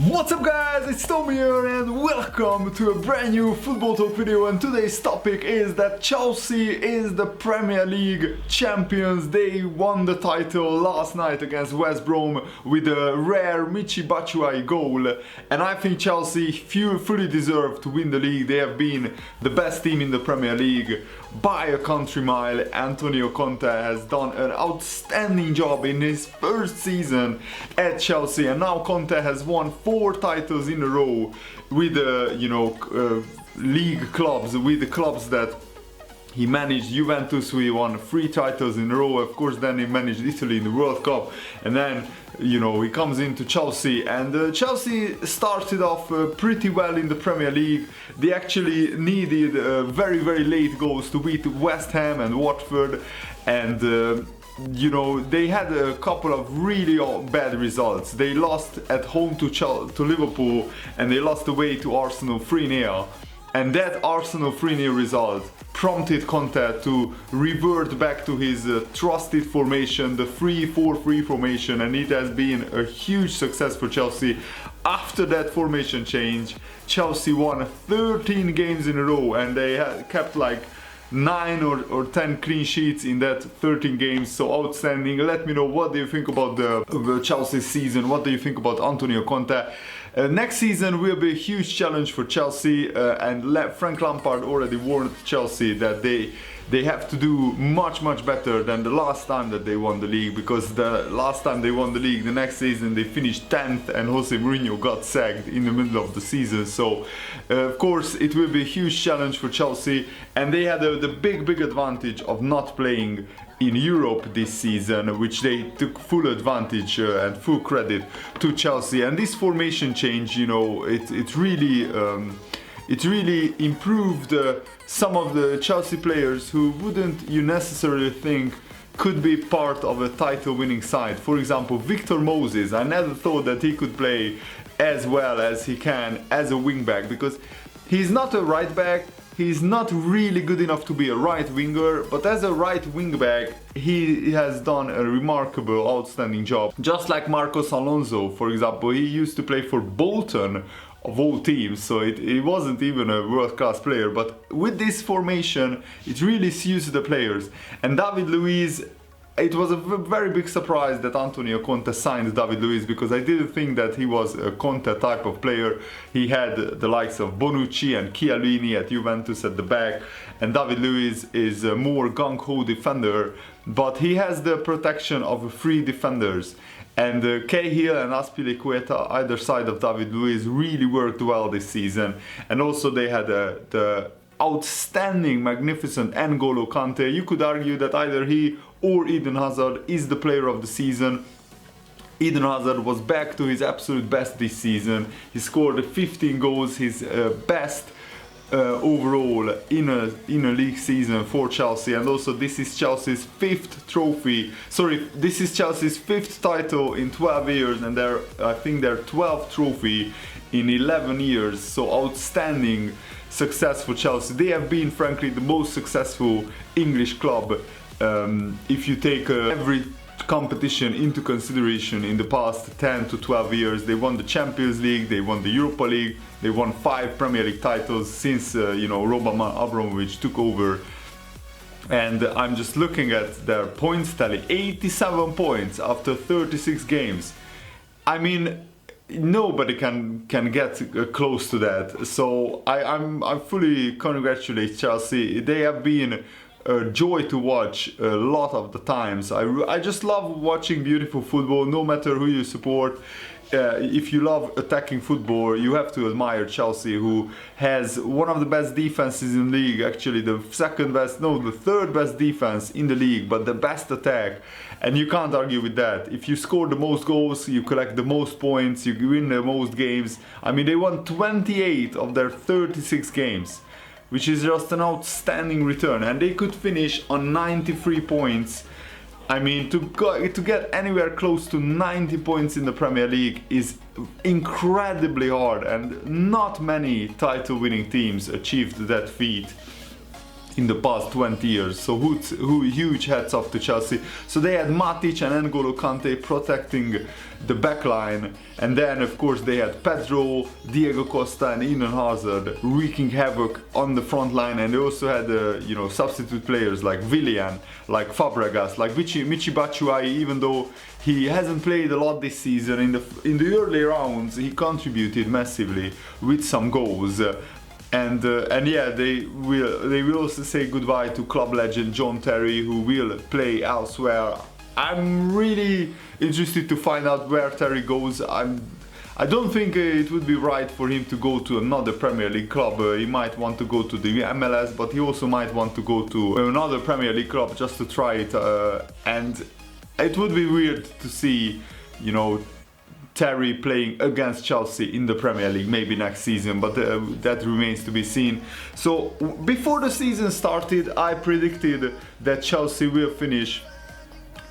What's up guys, it's Tom here and welcome to a brand new Football Talk video, and today's topic is that Chelsea is the Premier League champions. They won the title last night against West Brom with a rare Michy Batshuayi goal, and I think Chelsea fully deserve to win the league. They have been the best team in the Premier League by a country mile. Antonio Conte has done an outstanding job in his first season at Chelsea, and now Conte has won 4 titles in a row with league clubs, with the clubs that he managed. Juventus, we won 3 titles in a row. Of course, then he managed Italy in the World Cup, and then he comes into Chelsea, and Chelsea started off pretty well in the Premier League. They actually needed very late goals to beat West Ham and Watford, and they had a couple of really bad results. They lost at home to Liverpool, and they lost away to Arsenal 3-0. And that Arsenal 3-0 result prompted Conte to revert back to his trusted formation, the 3-4-3 formation, and it has been a huge success for Chelsea. After that formation change, Chelsea won 13 games in a row, and they kept like 9 or 10 clean sheets in that 13 games, so outstanding. Let me know, what do you think about the Chelsea season? What do you think about Antonio Conte? Next season will be a huge challenge for Chelsea, and Frank Lampard already warned Chelsea that they have to do much better than the last time that they won the league, because the last time they won the league, the next season they finished 10th and Jose Mourinho got sacked in the middle of the season. So of course it will be a huge challenge for Chelsea, and they had the big advantage of not playing in Europe this season, which they took full advantage and full credit to Chelsea. And this formation change, it really improved some of the Chelsea players who wouldn't you necessarily think could be part of a title-winning side. For example, Victor Moses. I never thought that he could play as well as he can as a wing-back, because he's not a right-back. He's not really good enough to be a right winger, but as a right wing-back, he has done a remarkable, outstanding job. Just like Marcos Alonso, for example, he used to play for Bolton, of all teams, so it wasn't even a world-class player, but with this formation, it really suits the players. And David Luiz, it was a very big surprise that Antonio Conte signed David Luiz, because I didn't think that he was a Conte type of player. He had the likes of Bonucci and Chiellini at Juventus at the back, and David Luiz is a more gung-ho defender, but he has the protection of 3 defenders. And Cahill and Azpilicueta, either side of David Luiz, really worked well this season. And also they had the outstanding, magnificent N'Golo Kante. You could argue that either he or Eden Hazard is the player of the season. Eden Hazard was back to his absolute best this season. He scored 15 goals, his best overall in a league season for Chelsea. And also this is Chelsea's 5th trophy. This is Chelsea's 5th title in 12 years, and I think their 12th trophy in 11 years. So outstanding success for Chelsea. They have been, frankly, the most successful English club if you take every competition into consideration in the past 10 to 12 years. They won the Champions League, they won the Europa League, they won 5 Premier League titles since Roman Abramovich took over. And I'm just looking at their points tally, 87 points after 36 games. I mean, nobody can get close to that. So I fully congratulate Chelsea. They have been a joy to watch a lot of the times. I just love watching beautiful football, no matter who you support. If you love attacking football, you have to admire Chelsea, who has one of the best defenses in the league, actually the third best defense in the league, but the best attack. And you can't argue with that. If you score the most goals, you collect the most points, you win the most games. I mean, they won 28 of their 36 games, which is just an outstanding return, and they could finish on 93 points. I mean, to get anywhere close to 90 points in the Premier League is incredibly hard, and not many title-winning teams achieved that feat. in the past 20 years. So huge hats off to Chelsea. So they had Matic and N'Golo Kante protecting the back line, and then of course they had Pedro, Diego Costa and Eden Hazard wreaking havoc on the front line, and they also had substitute players like Willian, like Fabregas, like Michy Batshuayi. Even though he hasn't played a lot this season, in the early rounds he contributed massively with some goals. And yeah, they will also say goodbye to club legend John Terry, who will play elsewhere. I'm really interested to find out where Terry goes. I don't think it would be right for him to go to another Premier League club. He might want to go to the MLS, but he also might want to go to another Premier League club just to try it. And it would be weird to see, Terry playing against Chelsea in the Premier League maybe next season, but that remains to be seen. So before the season started, I predicted that Chelsea will finish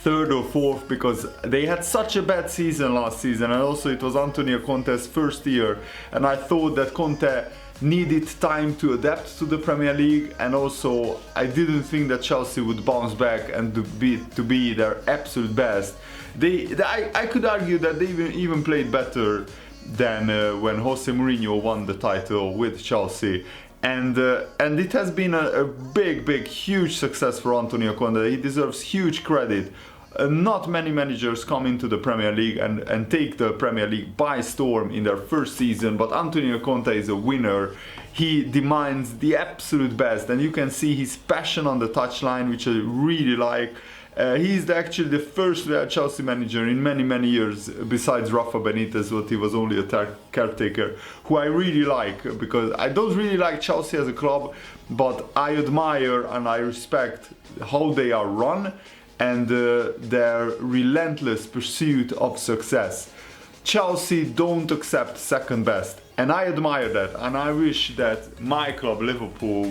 third or fourth because they had such a bad season last season, and also it was Antonio Conte's first year, and I thought that Conte needed time to adapt to the Premier League, and also I didn't think that Chelsea would bounce back and to be their absolute best. I could argue that they even played better than when Jose Mourinho won the title with Chelsea. And it has been a big, huge success for Antonio Conte. He deserves huge credit. Not many managers come into the Premier League and take the Premier League by storm in their first season, but Antonio Conte is a winner. He demands the absolute best, and you can see his passion on the touchline, which I really like. He's actually the first Chelsea manager in many years, besides Rafa Benitez, but he was only a caretaker, who I really like, because I don't really like Chelsea as a club, but I admire and I respect how they are run and their relentless pursuit of success. Chelsea don't accept second best, and I admire that, and I wish that my club Liverpool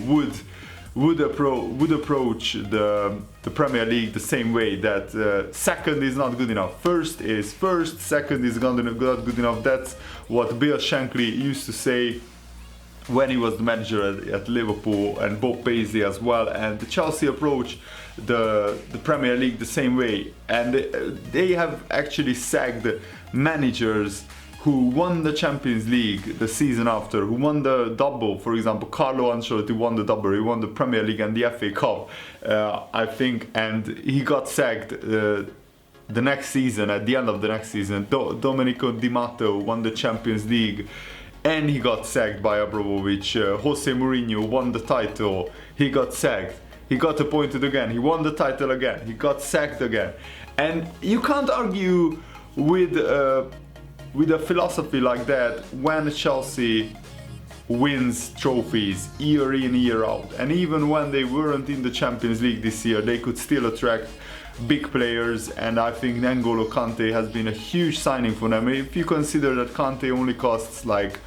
would approach the Premier League the same way, that second is not good enough, first is first, second is not good enough. That's what Bill Shankly used to say when he was the manager at Liverpool, and Bob Paisley as well. And the Chelsea approach the Premier League the same way, and they have actually sacked managers who won the Champions League the season after, who won the double. For example, Carlo Ancelotti won the double, he won the Premier League and the FA Cup, I think, and he got sacked the next season, at the end of the next season. Domenico Di Matteo won the Champions League and he got sacked by Abramovich. Jose Mourinho won the title, he got sacked. He got appointed again, he won the title again, he got sacked again. And you can't argue with a philosophy like that when Chelsea wins trophies year in, year out. And even when they weren't in the Champions League this year, they could still attract big players, and I think N'Golo Kante has been a huge signing for them. If you consider that Kante only costs like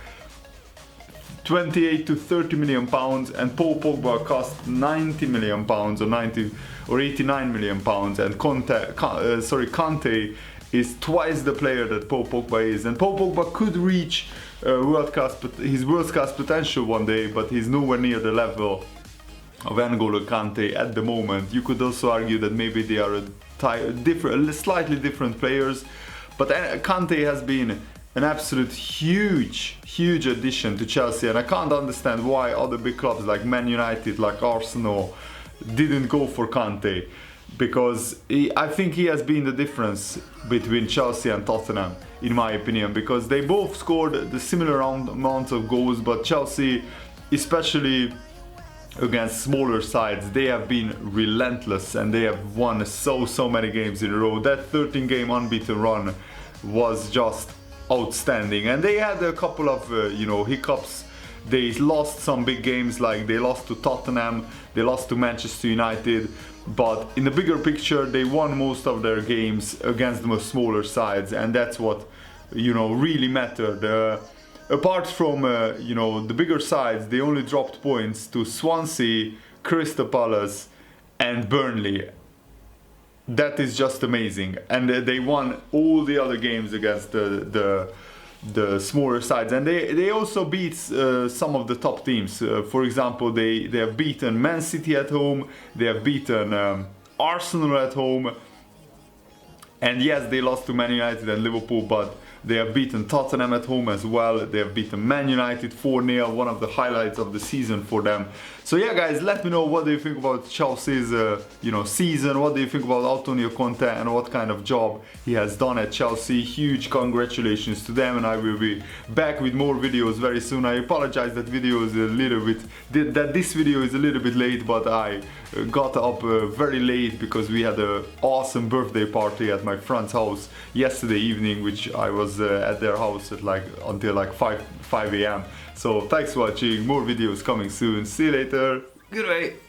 28 to 30 million pounds, and Paul Pogba cost 90 million pounds or 89 million pounds, and Kante is twice the player that Paul Pogba is, and Paul Pogba could reach his world-class potential one day, but he's nowhere near the level of N'Golo Kante at the moment. You could also argue that maybe they are slightly different players, but Kante has been an absolute huge addition to Chelsea, and I can't understand why other big clubs like Man United, like Arsenal, didn't go for Kante, because I think he has been the difference between Chelsea and Tottenham, in my opinion, because they both scored the similar amounts of goals, but Chelsea, especially against smaller sides, they have been relentless and they have won so many games in a row. That 13-game unbeaten run was just outstanding, and they had a couple of hiccups. They lost some big games, like they lost to Tottenham, they lost to Manchester United, but in the bigger picture they won most of their games against the smaller sides, and that's what really mattered. Apart from the bigger sides, they only dropped points to Swansea, Crystal Palace and Burnley. That is just amazing, and they won all the other games against the the smaller sides, and they also beat some of the top teams. For example, they have beaten Man City at home, they have beaten Arsenal at home, and yes, they lost to Man United and Liverpool, but they have beaten Tottenham at home as well. They have beaten Man United 4-0, one of the highlights of the season for them. So yeah, guys, let me know what do you think about Chelsea's season. What do you think about Antonio Conte and what kind of job he has done at Chelsea? Huge congratulations to them, and I will be back with more videos very soon. I apologize that video is a little bit this video is a little bit late, but I got up very late because we had an awesome birthday party at my friend's house yesterday evening, which I was at their house at until 5 a.m. So thanks for watching, more videos coming soon, see you later, goodbye.